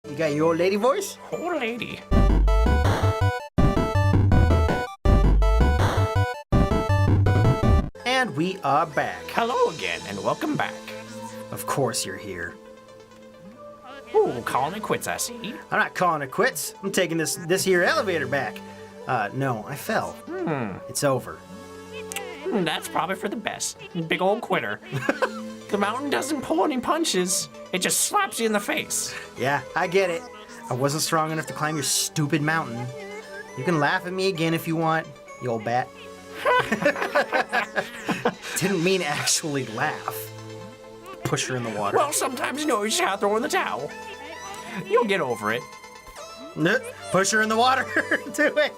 You got your old lady voice? Old lady. And we are back. Hello again, and welcome back. Of course you're here. Ooh, calling it quits, I see. I'm not calling it quits. I'm taking this here elevator back. No, I fell. It's over. That's probably for the best. Big old quitter. The mountain doesn't pull any punches. It just slaps you in the face. Yeah, I get it. I wasn't strong enough to climb your stupid mountain. You can laugh at me again if you want, you old bat. Didn't mean actually laugh. Push her in the water. Well, sometimes you just gotta throw in the towel. You'll get over it. Push her in the water. Do it.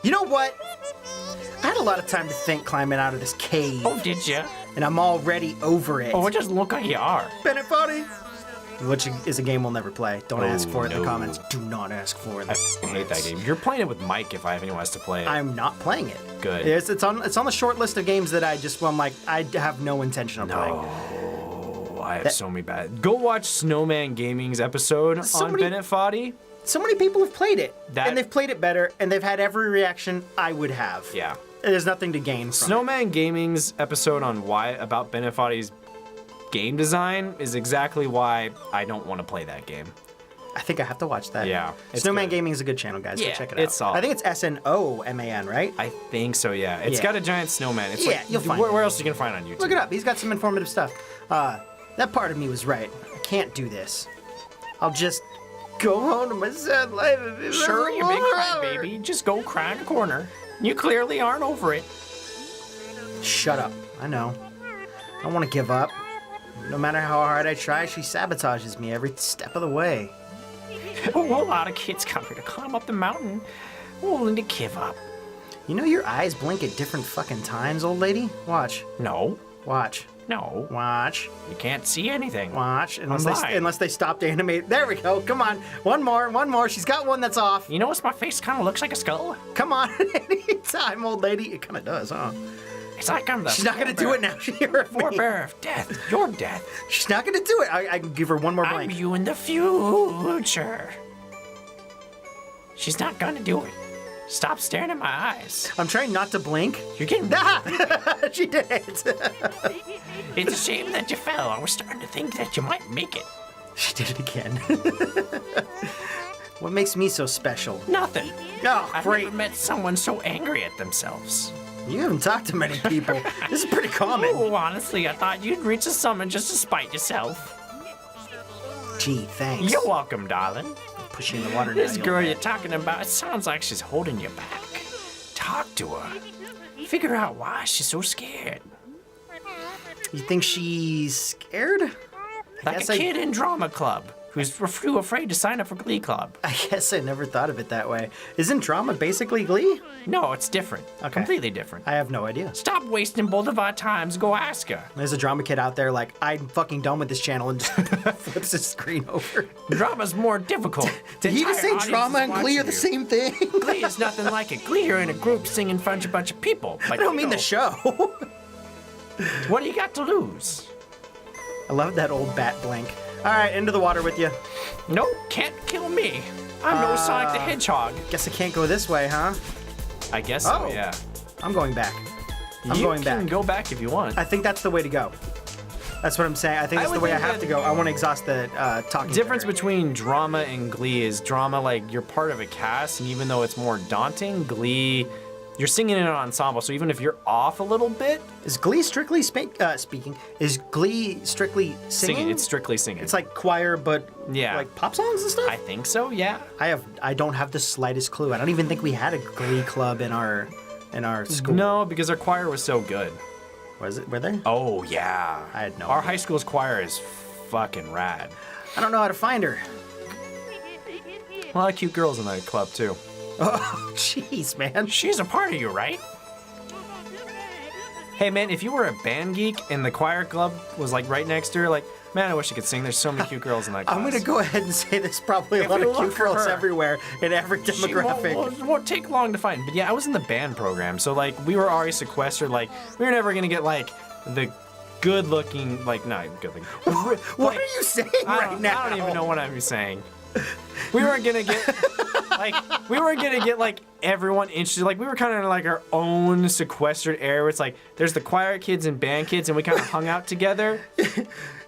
You know what? I had a lot of time to think climbing out of this cave. Oh, did ya? And I'm already over it. Oh, it doesn't look like you are. Bennett Party! Which is a game we'll never play. Don't ask for it in the comments. Do not ask for it. I hate that game. You're playing it with Mike if anyone wants to play it. I'm not playing it. Good. It's on the short list of games that I have no intention of playing. Oh, I have so many bad. Go watch Snowman Gaming's episode on Bennett Foddy. So many people have played it, and they've played it better, and they've had every reaction I would have. Yeah. There's nothing to gain from Snowman Gaming's episode on about Bennett Foddy's game design is exactly why I don't want to play that game. I think I have to watch that. Yeah. Snowman Gaming is a good channel, guys. Yeah, Go check it out. it's solid. I think it's SNOMAN, right? I think so, yeah. It's got a giant snowman. It's you'll find it. Where else are you going to find it on YouTube? Look it up. He's got some informative stuff. That part of me was right. I can't do this. I'll just go home to my sad life. Sure, you big crybaby. Just go cry in a corner. You clearly aren't over it. Shut up. I know. I don't want to give up. No matter how hard I try, she sabotages me every step of the way. Oh, a lot of kids come here to climb up the mountain, willing to give up. You know your eyes blink at different fucking times, old lady? Watch. No. Watch. No. Watch. You can't see anything. Watch. Unless they stopped animating. There we go. Come on. One more. She's got one that's off. You notice my face kind of looks like a skull? Come on. Anytime, old lady. It kind of does, huh? It's like I'm the She's not going to do it now. She heard me. Forebearer of death. Your death. She's not going to do it. I can give her one more blank. I'm you in the future. She's not going to do it. Stop staring at my eyes. I'm trying not to blink. You're getting... She did it. It's a shame that you fell. I was starting to think that you might make it. She did it again. What makes me so special? Nothing. Oh, I've great. never met someone so angry at themselves. You haven't talked to many people. This is pretty common. Oh, honestly, I thought you'd reach a summit just to spite yourself. Gee, thanks. You're welcome, darling. Push you in the water now. This girl you're talking about, it sounds like she's holding you back. Talk to her. Figure out why she's so scared. You think she's scared? Like a kid in drama club who's too afraid to sign up for Glee Club. I guess I never thought of it that way. Isn't drama basically Glee? No, it's different. Okay. Completely different. I have no idea. Stop wasting both of our times. Go ask her. There's a drama kid out there like, I'm fucking done with this channel and just flips his screen over. Drama's more difficult. Did he just say drama and Glee are the same thing? Glee is nothing like it. Glee, you're in a group singing in front of a bunch of people. I don't mean the show. What do you got to lose? I love that old bat blink. All right, into the water with you. Nope, can't kill me. I'm no Sonic the Hedgehog. Guess I can't go this way, huh? I guess so, yeah. I'm going back. You can go back if you want. I think that's the way to go. That's what I'm saying. I think that's the way I have to go. I want to exhaust the talking. Difference between drama and Glee is drama, like, you're part of a cast, and even though it's more daunting, Glee, you're singing in an ensemble, so even if you're off a little bit... Is Glee strictly speaking? Is Glee strictly singing? It's strictly singing. It's like choir, but like pop songs and stuff? I think so, yeah. I don't have the slightest clue. I don't even think we had a Glee club in our school. No, because our choir was so good. Were they? Oh, yeah. I had no Our idea. high school's choir is fucking rad. I don't know how to find her. A lot of cute girls in that club, too. Oh, jeez, man. She's a part of you, right? Hey, man, if you were a band geek and the choir club was, like, right next to her, like, man, I wish I could sing. There's so many cute girls in that class. I'm going to go ahead and say there's probably a lot of cute girls everywhere in every demographic. It won't take long to find. But, yeah, I was in the band program. So, like, we were already sequestered. Like, we were never going to get, like, the good-looking, like, not good-looking. What are you saying right now? I don't even know what I'm saying. we weren't gonna get like everyone interested. Like we were kind of like our own sequestered area. Where it's like there's the choir kids and band kids, and we kind of hung out together.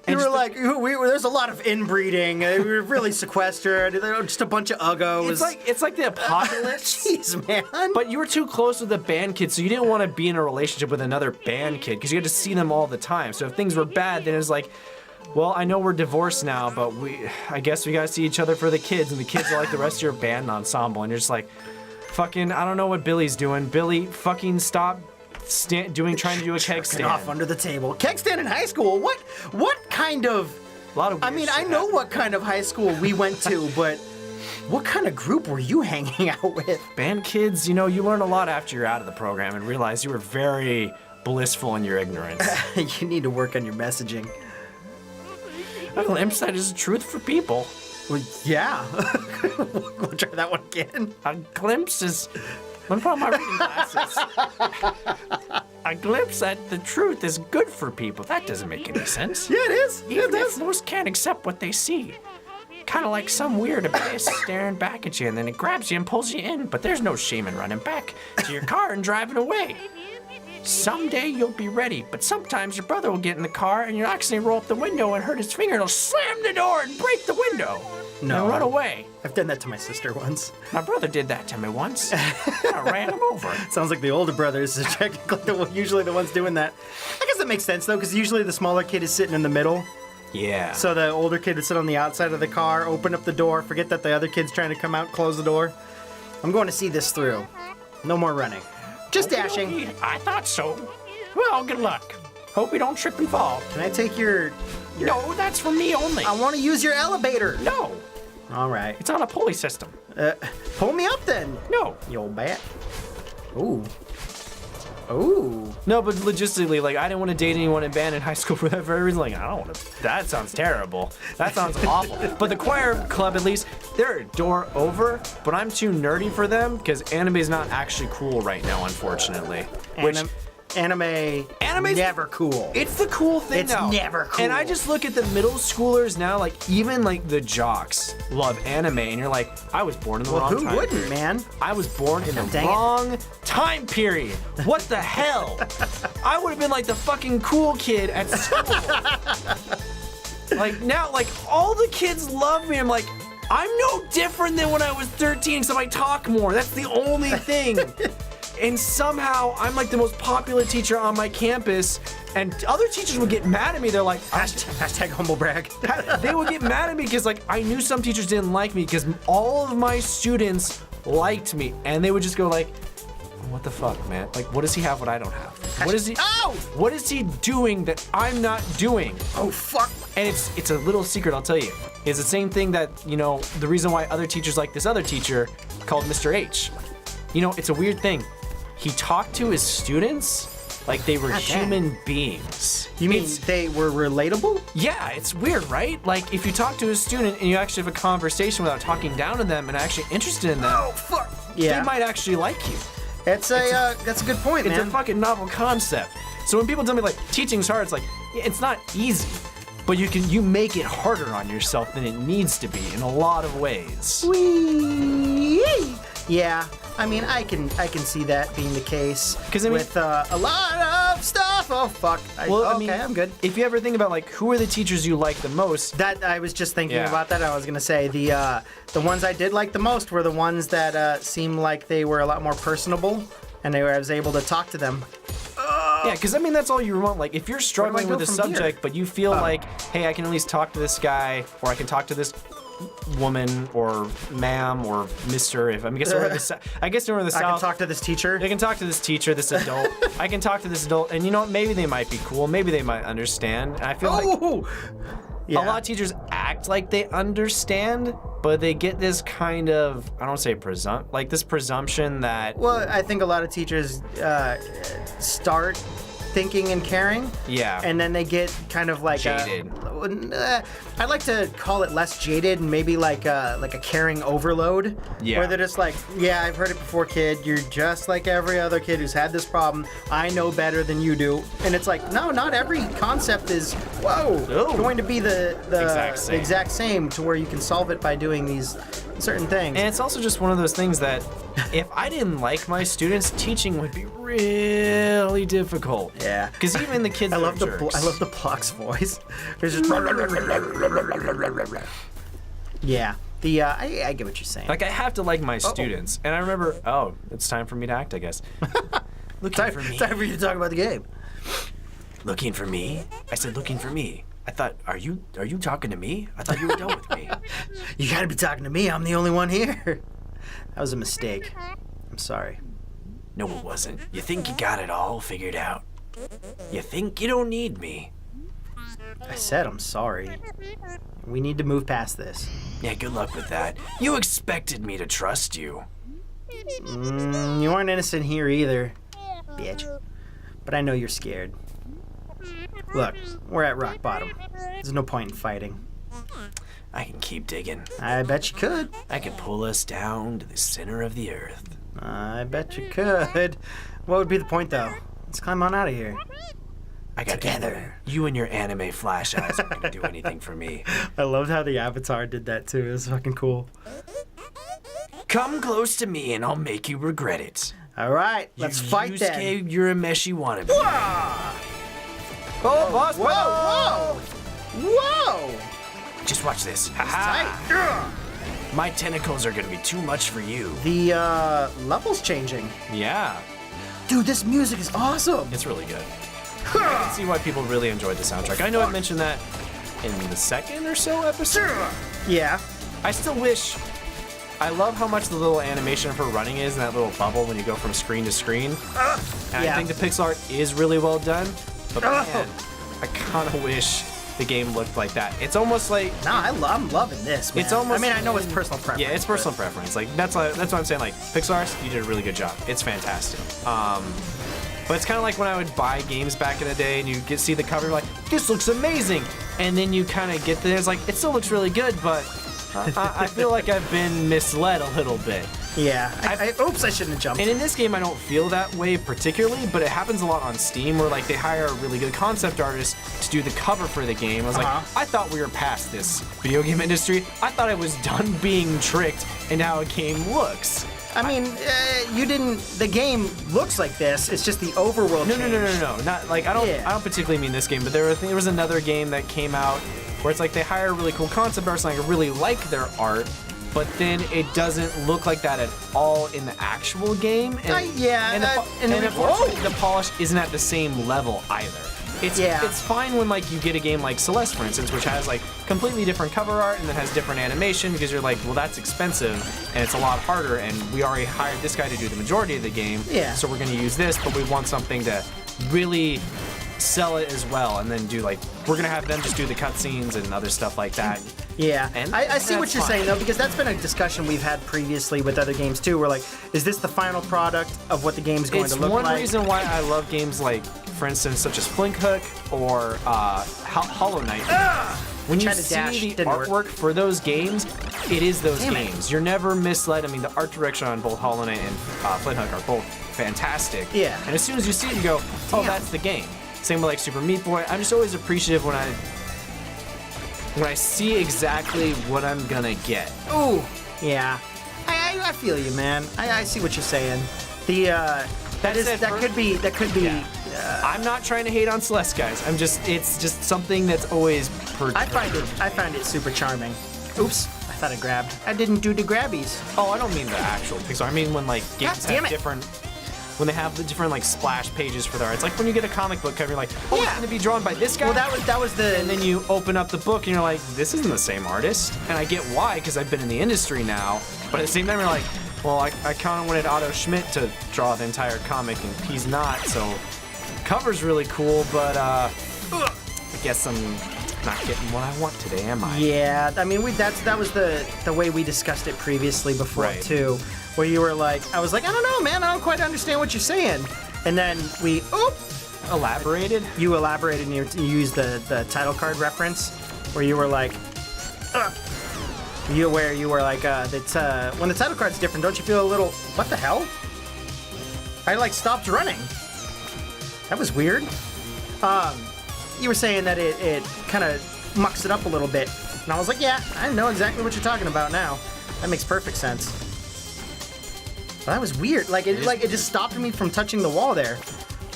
You were like, there's a lot of inbreeding. We were really sequestered. Just a bunch of uggos. It's like the apocalypse. Jeez, man. But you were too close with the band kids, so you didn't want to be in a relationship with another band kid because you had to see them all the time. So if things were bad, then it's like, well, I know we're divorced now, but I guess we gotta see each other for the kids, and the kids are like the rest of your band ensemble, and you're just like, fucking, I don't know what Billy's doing. Billy, fucking stop trying to do a keg stand. Off under the table. Keg stand in high school? What kind of... A lot of weird I shit know happened. what kind of high school we went to, but what kind of group were you hanging out with? Band kids, you learn a lot after you're out of the program and realize you were very blissful in your ignorance. You need to work on your messaging. A glimpse that is truth for people. Well, yeah. We'll try that one again. A glimpse is... Let me put on my reading glasses. A glimpse that the truth is good for people. That doesn't make any sense. Yeah, it is. Even if most can't accept what they see. Kind of like some weird abyss staring back at you, and then it grabs you and pulls you in. But there's no shame in running back to your car and driving away. Someday you'll be ready, but sometimes your brother will get in the car and you'll accidentally roll up the window and hurt his finger, and he'll slam the door and break the window. No. And run away. I've done that to my sister once. My brother did that to me once. I ran him over. Sounds like the older brothers are technically usually the ones doing that. I guess that makes sense, though, because usually the smaller kid is sitting in the middle. Yeah. So the older kid would sit on the outside of the car, open up the door, forget that the other kid's trying to come out, close the door. I'm going to see this through. No more running. Just dashing. I thought so. Well, good luck. Hope you don't trip and fall. Can I take your... No, that's for me only. I want to use your elevator. No, All right. it's on a pulley system. Pull me up then, No. you old bat. Ooh. Ooh. No, but logistically, like, I didn't want to date anyone in band in high school for that very reason. Like, I don't want to. That sounds terrible. That sounds awful. But the choir club, at least, they're a door over, but I'm too nerdy for them because anime is not actually cool right now, unfortunately. Which. Anime's never cool. It's the cool thing It's now. never cool. And I just look at the middle schoolers now, like even like the jocks love anime, and you're like, I was born in the wrong who time wouldn't, period. man? I was born in the Dang it. wrong time period. What the hell? I would have been like the fucking cool kid at school. Like now, like all the kids love me. I'm like, I'm no different than when I was 13, so I talk more. That's the only thing. And somehow I'm like the most popular teacher on my campus, and other teachers would get mad at me. They're like, Hashtag humble brag. they would get mad at me because like I knew some teachers didn't like me because all of my students liked me, and they would just go like, what the fuck, man? Like, what does he have what I don't have? What is he? Ow! What is he doing that I'm not doing? Oh, fuck. And it's a little secret, I'll tell you. It's the same thing that, the reason why other teachers like this other teacher called Mr. H. It's a weird thing. He talked to his students like they were God damn. human beings. You mean It's- they were relatable? yeah, it's weird, right? Like if you talk to a student and you actually have a conversation without talking down to them and actually interested in them, Oh, fuck. Yeah. they might actually like you. That's a good point, It's man. a fucking novel concept. So when people tell me like teaching's hard, it's like, yeah, it's not easy. But you make it harder on yourself than it needs to be in a lot of ways. Whee! Yeah, I mean, I can see that being the case. 'Cause, I mean- with a lot of stuff. Oh fuck. I'm good. If you ever think about like who are the teachers you like the most, That I was just thinking Yeah. about that. I was gonna say the ones I did like the most were the ones that seemed like they were a lot more personable, and I was able to talk to them. yeah, because I mean that's all you want. Like if you're struggling go with a from here? subject, but you feel like, hey, I can at least talk to this guy, or I can talk to this woman, or ma'am, or Mister. If I guess we're in the I guess we're in the I South. can talk to this teacher. I can talk to this teacher, this adult. I can talk to this adult, and you know what? Maybe they might be cool. Maybe they might understand. And I feel like Oh! Yeah. a lot of teachers act like they understand, but they get this kind of, I don't say this presumption that, Well, I think a lot of teachers start thinking and caring, yeah, and then they get kind of like Jaded. I'd like to call it less jaded and maybe like a caring overload. Yeah. Where they're just like, yeah, I've heard it before, kid. You're just like every other kid who's had this problem. I know better than you do. And it's like, no, not every concept is, going to be the exact same to where you can solve it by doing these certain things. And it's also just one of those things that if I didn't like my students, teaching would be really difficult. Yeah. Because even the kids I love the jerks. I love the Block's voice. There's just yeah. I get what you're saying. Like, I have to like my students. And I remember, it's time for me to act, I guess. Looking for me. Time for you to talk about the game. Looking for me? I said, looking for me. I thought, are you talking to me? I thought you were done with me. You gotta be talking to me. I'm the only one here. That was a mistake. I'm sorry. No, it wasn't. You think you got it all figured out. You think you don't need me. I said I'm sorry. We need to move past this. Yeah, good luck with that. You expected me to trust you. You weren't innocent here either, bitch. But I know you're scared. Look, we're at rock bottom. There's no point in fighting. I can keep digging. I bet you could. I can pull us down to the center of the earth. I bet you could. What would be the point, though? Let's climb on out of here. I got Together. You and your anime flash eyes aren't gonna do anything for me. I loved how the Avatar did that, too. It was fucking cool. Come close to me and I'll make you regret it. All right, let's fight then. Yusuke, you're a meshy wannabe. Oh, boss! Whoa! Whoa! Just watch this. Ha-ha. My tentacles are gonna be too much for you. The level's changing. Yeah. Dude, this music is awesome. It's really good. I can see why people really enjoyed the soundtrack. I know I mentioned that in the second or so episode. Yeah. I still wish. I love how much the little animation of her running is in that little bubble when you go from screen to screen. And Yeah. I think the pixel art is really well done. But man, I kind of wish the game looked like that. It's almost like Nah, I'm loving this, man. It's almost. I mean, I know it's personal preference. Yeah, it's personal preference. Like that's what I'm saying. Like Pixar, you did a really good job. It's fantastic. But it's kind of like when I would buy games back in the day, and you see the cover, like this looks amazing, and then you kind of get there, it's like it still looks really good, but I feel like I've been misled a little bit. Yeah. Oops, I shouldn't have jumped. And in this game, I don't feel that way particularly, but it happens a lot on Steam where like they hire a really good concept artist to do the cover for the game. I was like, I thought we were past this video game industry. I thought I was done being tricked in how a game looks. I mean, you didn't. The game looks like this. It's just the overworld. No. Not like I don't particularly mean this game, but there was another game that came out where it's like they hire a really cool concept artist, and I really like their art, but then it doesn't look like that at all in the actual game. And, unfortunately, the polish isn't at the same level either. It's fine when like you get a game like Celeste, for instance, which has like completely different cover art and then has different animation, because you're like, well, that's expensive and it's a lot harder, and we already hired this guy to do the majority of the game. Yeah. So we're going to use this, but we want something to really sell it as well, and then do like we're gonna have them just do the cutscenes and other stuff like that. Yeah, and I see what you're fine. saying though, because that's been a discussion we've had previously with other games too. We're like, is this the final product of what the game's going to look like? It's one reason why I love games like, for instance, such as Flink Hook or Hollow Knight. When you see the artwork for those games, it is those games. You're never misled. I mean, the art direction on both Hollow Knight and Flint Hook are both fantastic. Yeah. And as soon as you see it, you go, oh, that's the game. Same with like Super Meat Boy. I'm just always appreciative when I see exactly what I'm gonna get. Ooh, yeah. I feel you, man. I see what you're saying. That could be. Yeah. I'm not trying to hate on Celeste, guys. It's just something that's always perturbing. I find it super charming. Oops, I thought I grabbed. I didn't do the grabbies. Oh, I don't mean the actual Pixar. I mean when like games have different. When they have the different like splash pages for their art. It's like when you get a comic book cover, you're like, oh, it's gonna be drawn by this guy. Well, that was the. And then you open up the book and you're like, this isn't the same artist. And I get why, because I've been in the industry now. But at the same time, you're like, well, I kind of wanted Otto Schmidt to draw the entire comic, and he's not. So, cover's really cool, but I guess I'm not getting what I want today, am I? Yeah, I mean, that was the way we discussed it previously before too. Where you were like, I was like, I don't know, man, I don't quite understand what you're saying. And then we, elaborated? You elaborated and you used the title card reference. where you were like, ugh. You were like, it's when the title card's different, don't you feel a little, what the hell? I like stopped running. That was weird. You were saying that it kind of mucks it up a little bit. And I was like, yeah, I know exactly what you're talking about now. That makes perfect sense. But that was weird. Like it just stopped me from touching the wall there.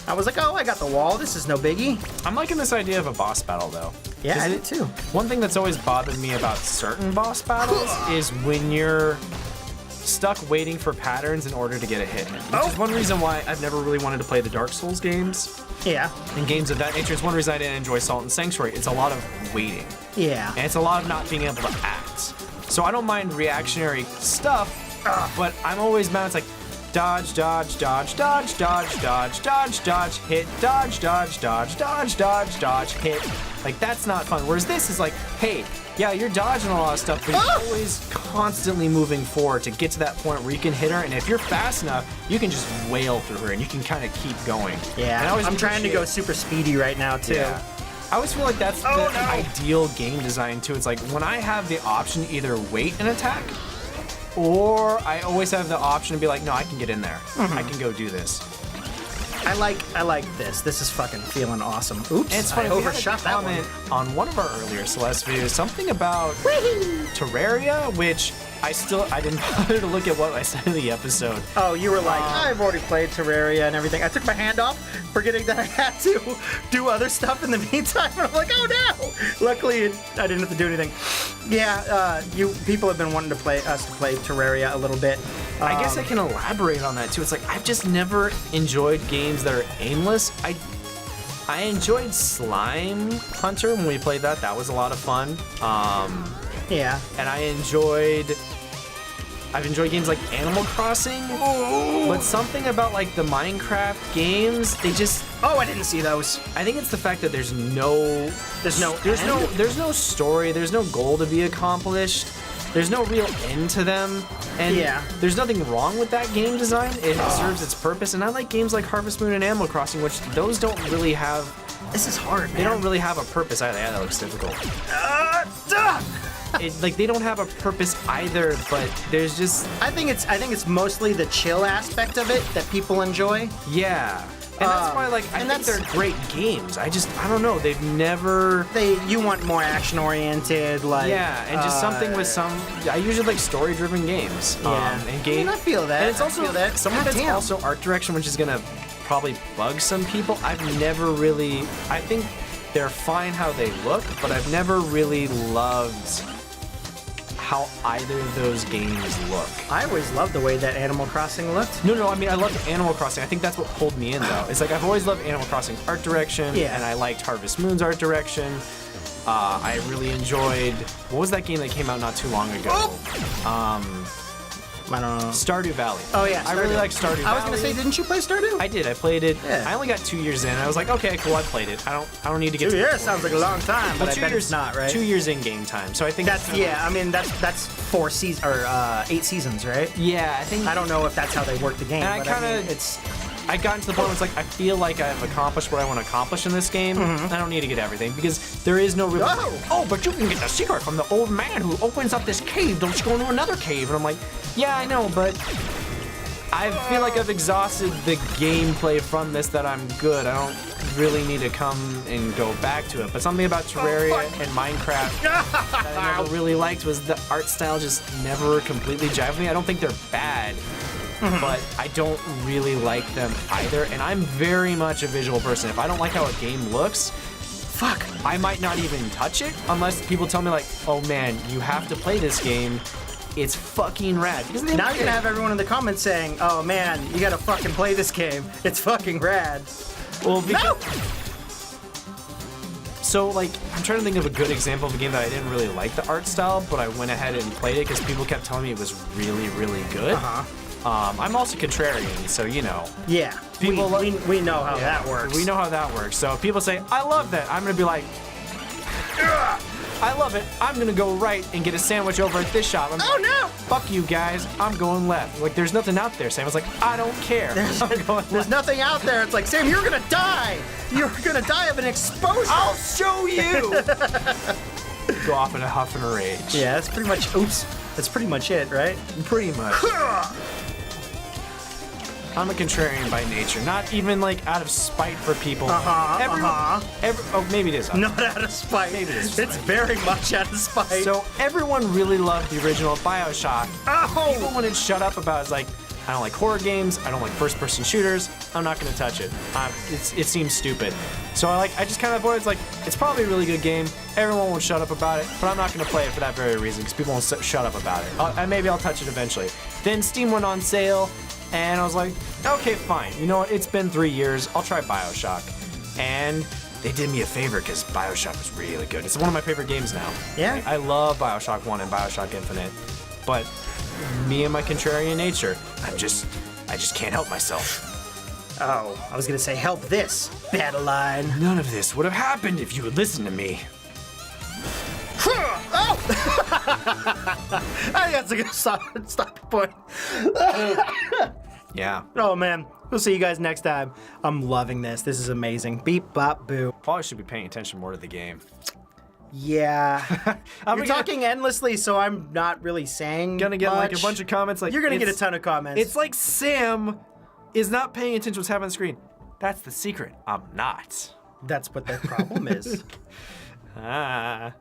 I was like, oh, I got the wall. This is no biggie. I'm liking this idea of a boss battle, though. Yeah, I did too. One thing that's always bothered me about certain boss battles is when you're stuck waiting for patterns in order to get a hit. Which is one reason why I've never really wanted to play the Dark Souls games. Yeah. And games of that nature. It's one reason I didn't enjoy Salt and Sanctuary. It's a lot of waiting. Yeah. And it's a lot of not being able to act. So I don't mind reactionary stuff, but I'm always mad. It's like, dodge, dodge, dodge, dodge, dodge, dodge, dodge, dodge, hit, dodge, dodge, dodge, dodge, dodge, dodge, hit. Like, that's not fun. Whereas this is like, hey, yeah, you're dodging a lot of stuff, but you're always constantly moving forward to get to that point where you can hit her, and if you're fast enough, you can just wail through her, and you can kind of keep going. Yeah, I'm trying to go super speedy right now, too. Yeah. I always feel like that's the ideal game design, too. It's like, when I have the option to either wait and attack, or I always have the option to be like, no, I can get in there. I can go do this. I like this. This is fucking feeling awesome. Oops, and it's funny, I overshot that one. On one of our earlier Celeste videos, something about Terraria, which I didn't bother to look at what I said in the episode. Oh, you were like, I've already played Terraria and everything. I took my hand off, forgetting that I had to do other stuff in the meantime, and I'm like, oh no! Luckily, I didn't have to do anything. Yeah, people have been wanting us to play Terraria a little bit. I guess I can elaborate on that too. It's like, I've just never enjoyed games that are aimless. I enjoyed Slime Hunter when we played that. That was a lot of fun. Yeah. And I've enjoyed games like Animal Crossing. Ooh. But something about like the Minecraft games, they just... Oh, I didn't see those. I think it's the fact that there's no story, there's no goal to be accomplished. There's no real end to them, and there's nothing wrong with that game design. It serves its purpose, and I like games like Harvest Moon and Animal Crossing, which those don't really have... This is hard, man. They don't really have a purpose either. Yeah, that looks difficult. They don't have a purpose either, but there's just... I think it's mostly the chill aspect of it that people enjoy. Yeah. And that's why, like, I think they're great games. I don't know. They've never... You want more action-oriented, like... Yeah, and just something with some... I usually like story-driven games. Yeah. And I feel that. And it's also... Some of it's damn. also art direction, which is going to probably bug some people. I've never really... I think they're fine how they look, but I've never really loved how either of those games look. I always loved the way that Animal Crossing looked. No, I mean, I loved Animal Crossing. I think that's what pulled me in, though. It's like, I've always loved Animal Crossing's art direction, and I liked Harvest Moon's art direction. I really enjoyed... What was that game that came out not too long ago? I don't know. Stardew Valley. Oh, yeah. I really like Stardew Valley. I was going to say, didn't you play Stardew? I did. I played it. Yeah. I only got 2 years in. I was like, okay, cool, I played it. I don't need to get 2 years sounds like a long time, but I bet it's not, right? 2 years in game time. So I think that's I mean, that's 4 seasons or 8 seasons, right? Yeah, I think. I don't know if that's how they work the game. And I got to the point where it's like, I feel like I've accomplished what I want to accomplish in this game. I don't need to get everything, because there is no real... Oh, but you can get the secret from the old man who opens up this cave. Don't you go into another cave? And I'm like, yeah, I know, but I feel like I've exhausted the gameplay from this, that I'm good. I don't really need to come and go back to it. But something about Terraria and Minecraft that I never really liked was the art style just never completely jived with me. I don't think they're bad, but I don't really like them either. And I'm very much a visual person. If I don't like how a game looks, I might not even touch it unless people tell me like, oh man, you have to play this game. It's fucking rad. Now you're gonna have everyone in the comments saying, oh man, you gotta fucking play this game. It's fucking rad. Well, So, like, I'm trying to think of a good example of a game that I didn't really like the art style, but I went ahead and played it because people kept telling me it was really, really good. I'm also contrarian, so you know. Yeah, people we know how that works. We know how that works. So if people say, I love that, I'm gonna be like, I love it. I'm gonna go right and get a sandwich over at this shop. I'm like, no! Fuck you guys. I'm going left. Like, there's nothing out there. Sam was like, I don't care. There's nothing out there. It's like, Sam, you're gonna die. You're gonna die of an exposure. I'll show you. go off in a huff and a rage. Yeah, that's pretty much. Oops, that's pretty much it, right? Pretty much. I'm a contrarian by nature, not even like out of spite for people. Maybe it is. Not out of spite. Maybe it is. It's very much out of spite. So everyone really loved the original BioShock. Oh! People wanted to shut up about it's like, I don't like horror games. I don't like first-person shooters. I'm not gonna touch it. It seems stupid. So I just kind of avoid. It's like it's probably a really good game. Everyone will shut up about it, but I'm not gonna play it for that very reason because people won't shut up about it. Maybe I'll touch it eventually. Then Steam went on sale, and I was like, okay, fine. You know what? It's been 3 years. I'll try BioShock, and they did me a favor because BioShock was really good. It's one of my favorite games now. Yeah. I love BioShock 1 and BioShock Infinite, but me and my contrarian nature, I just can't help myself. Oh, I was gonna say, help this, Madeline. None of this would have happened if you would listen to me. Oh! I think that's a good stop point. Yeah. Oh man, we'll see you guys next time. I'm loving this. This is amazing. Beep, bop, boo. Probably should be paying attention more to the game. Yeah. You're talking endlessly, so I'm not really saying Gonna get much. like a bunch of comments. Like You're gonna get a ton of comments. It's like Sam is not paying attention to what's happening on the screen. That's the secret. I'm not. That's what the problem is. Ah.